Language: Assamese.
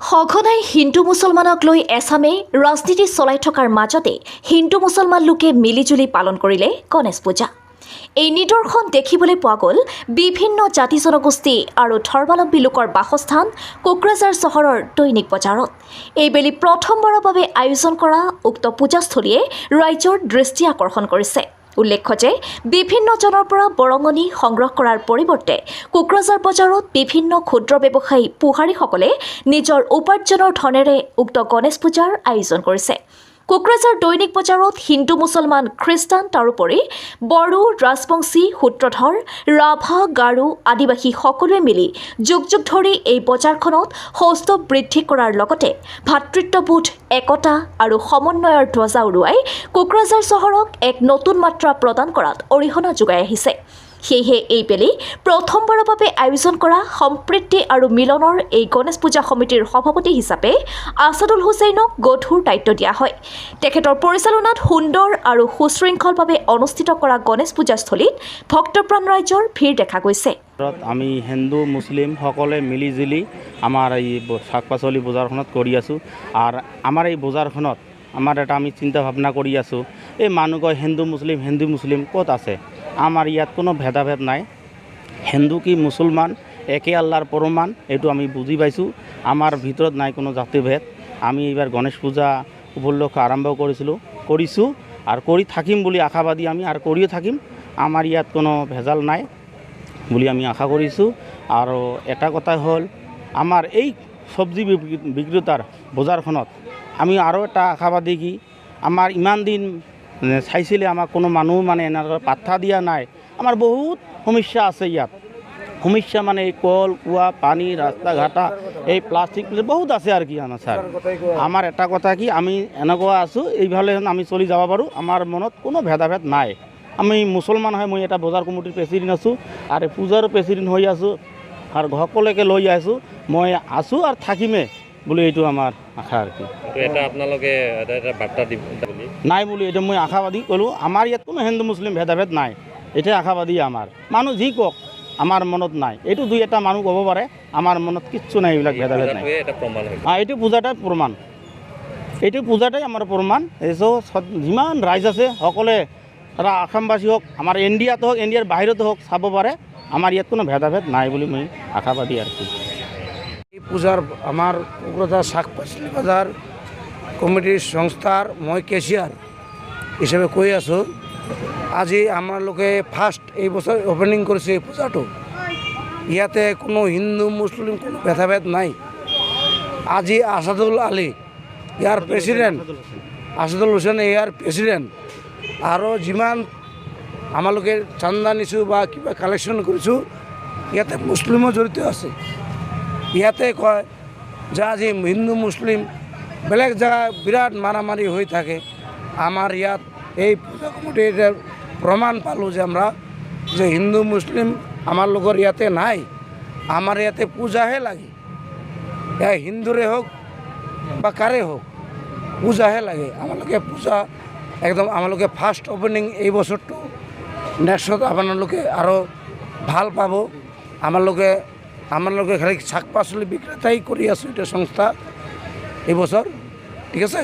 সঘনাই হিন্দু মুছলমানক লৈ এছামে ৰাজনীতি চলাই থকাৰ মাজতে হিন্দু মুছলমান লোকে মিলিজুলি পালন কৰিলে গণেশ পূজা। এই নিদৰ্শন দেখিবলৈ পোৱা গ'ল বিভিন্ন জাতি জনগোষ্ঠী আৰু ধৰ্মাৱলম্বী লোকৰ বাসস্থান কোকৰাঝাৰ চহৰৰ দৈনিক বজাৰত। এইবেলি প্ৰথমবাৰৰ বাবে আয়োজন কৰা উক্ত পূজাস্থলীয়ে ৰাইজৰ দৃষ্টি আকৰ্ষণ কৰিছে। উল্লেখ্য যে বিভিন্নজনৰ পৰা বৰঙণি সংগ্ৰহ কৰাৰ পৰিৱৰ্তে কোকৰাঝাৰ বজাৰত বিভিন্ন ক্ষুদ্ৰ ব্যৱসায়ী পুহাৰীসকলে নিজৰ উপাৰ্জনৰ ধনেৰে উক্ত গণেশ পূজাৰ আয়োজন কৰিছে। কোকৰাঝাৰ দৈনিক বজাৰত হিন্দু মুছলমান খ্ৰীষ্টান তাৰোপৰি বড়ো ৰাজবংশী সূত্ৰধৰ ৰাভা গাৰো আদিবাসী সকলোৱে মিলি যুগ যুগ ধৰি এই বজাৰখনত সৌষ্ঠৱ বৃদ্ধি কৰাৰ লগতে ভাতৃত্ববোধ একতা আৰু সমন্বয়ৰ ধ্বজা উৰুৱাই কোকৰাঝাৰ চহৰক এক নতুন মাত্ৰা প্ৰদান কৰাত অৰিহণা যোগাই আহিছে। সেয়েহে এইবেলি প্ৰথমবাৰৰ বাবে আয়োজন কৰা সম্প্ৰীতি আৰু মিলনৰ এই গণেশ পূজা সমিতিৰ সভাপতি হিচাপে আছাদুল হুছেইনক গধুৰ দায়িত্ব দিয়া হয়। তেখেতৰ পৰিচালনাত সুন্দৰ আৰু সুশৃংখলভাৱে অনুষ্ঠিত কৰা গণেশ পূজাস্থলীত ভক্তপ্ৰাণ ৰাইজৰ ভিৰ দেখা গৈছে। আমি হিন্দু মুছলিম সকলে মিলিজুলি আমাৰ এই শাক পাচলি বজাৰখনত কৰি আছোঁ। আৰু আমাৰ এই বজাৰখনত আমাৰ এটা আমি চিন্তা ভাৱনা কৰি আছোঁ, এই মানুহ কয় হিন্দু মুছলিম ক'ত আছে? আমাৰ ইয়াত কোনো ভেদাভেদ নাই। হিন্দু কি মুছলমান একে আল্লাহৰ প্ৰমাণ, এইটো আমি বুজি পাইছোঁ। আমাৰ ভিতৰত নাই কোনো জাতিভেদ। আমি এইবাৰ গণেশ পূজা উপলক্ষে আৰম্ভ কৰিছোঁ আৰু কৰি থাকিম বুলি আশাবাদী আমি, আৰু কৰিও থাকিম। আমাৰ ইয়াত কোনো ভেজাল নাই বুলি আমি আশা কৰিছোঁ। আৰু এটা কথা হ'ল, আমাৰ এই চব্জি বিক্ৰেতাৰ বজাৰখনত আমি আৰু এটা আশাবাদী কি, আমাৰ ইমান দিন চাইছিলে আমাক কোনো মানুহ এনেকৈ পাত্তা দিয়া নাই। আমাৰ বহুত সমস্যা আছে ইয়াত। সমস্যা এই কল কুঁৱা পানী ৰাস্তা ঘাটা এই প্লাষ্টিক বহুত আছে আৰু কি আমাৰ ছাৰ। আমাৰ এটা কথা কি, আমি এনেকুৱা আছোঁ এইফালে আমি চলি যাব পাৰোঁ। আমাৰ মনত কোনো ভেদাভেদ নাই। আমি মুছলমান হয়, মই এটা বজাৰ কমিটিৰ প্ৰেচিডেণ্ট আছোঁ আৰু পূজাৰো প্ৰেচিডেণ্ট হৈ আছোঁ আৰু সকলোকে লৈ আছোঁ। মই আছোঁ আৰু থাকিমেই বুলি এইটো আমাৰ আশা আৰু কি। এটা আপোনালোকে এটা বাৰ্তা দিব নাই বুলি এইটো মই আশাবাদী ক'লোঁ। আমাৰ ইয়াত কোনো হিন্দু মুছলিম ভেদাভেদ নাই, এইটোৱে আশাবাদী। আমাৰ মানুহ যি কওক আমাৰ মনত নাই। এইটো দুই এটা মানুহ ক'ব পাৰে, আমাৰ মনত কিচ্ছু নাই, এইবিলাক ভেদাভেদ নাই। এইটো পূজাটাই প্ৰমাণ, এইটো পূজাটাই আমাৰ প্ৰমাণ। যিমান ৰাইজ আছে সকলোৱে, তাৰা আসামবাসী হোক, আমাৰ ইণ্ডিয়াতো হোক, ইণ্ডিয়াৰ বাহিৰতো হোক, চাব পাৰে। আমাৰ ইয়াত কোনো ভেদাভেদ নাই বুলি মই আশাবাদী আৰু কি। এই পূজাৰ আমাৰ কোকৰাঝাৰ শাক পাচলি বজাৰ কমিটিৰ সংস্থাৰ মই কেচিয়াৰ হিচাপে কৈ আছোঁ। আজি আমালোকে ফাৰ্ষ্ট এই বছৰ অপেনিং কৰিছে এই পূজাটো। ইয়াতে কোনো হিন্দু মুছলিম কোনো ভেদাভেদ নাই। আজি আছাদুল আলী ইয়াৰ প্ৰেচিডেণ্ট, আছাদুল হুছেইন ইয়াৰ প্ৰেচিডেণ্ট, আৰু যিমান আমালোকে চান্দা নিছোঁ বা কিবা কালেকশ্যন কৰিছোঁ, ইয়াতে মুছলিমো জড়িত আছে। ইয়াতে কয় যে আজি হিন্দু মুছলিম বেলেগ জেগা বিৰাট মাৰামাৰি হৈ থাকে। আমাৰ ইয়াত এই পূজা কমিটিৰ প্ৰমাণ পালোঁ যে আমৰা যে হিন্দু মুছলিম আমাৰ লগৰ ইয়াতে নাই। আমাৰ ইয়াতে পূজাহে লাগে, হিন্দুৰে হোক বা কাৰে হোক, পূজাহে লাগে। আমালোকে পূজা একদম আমালোকে ফাৰ্ষ্ট অপেনিং এই বছৰটো। নেক্সট আপোনালোকে আৰু ভাল পাব। আমালোকে খালি শাক পাচলি বিক্ৰেতাই কৰি আছোঁ এটা সংস্থা এই বছৰ, ঠিক আছে।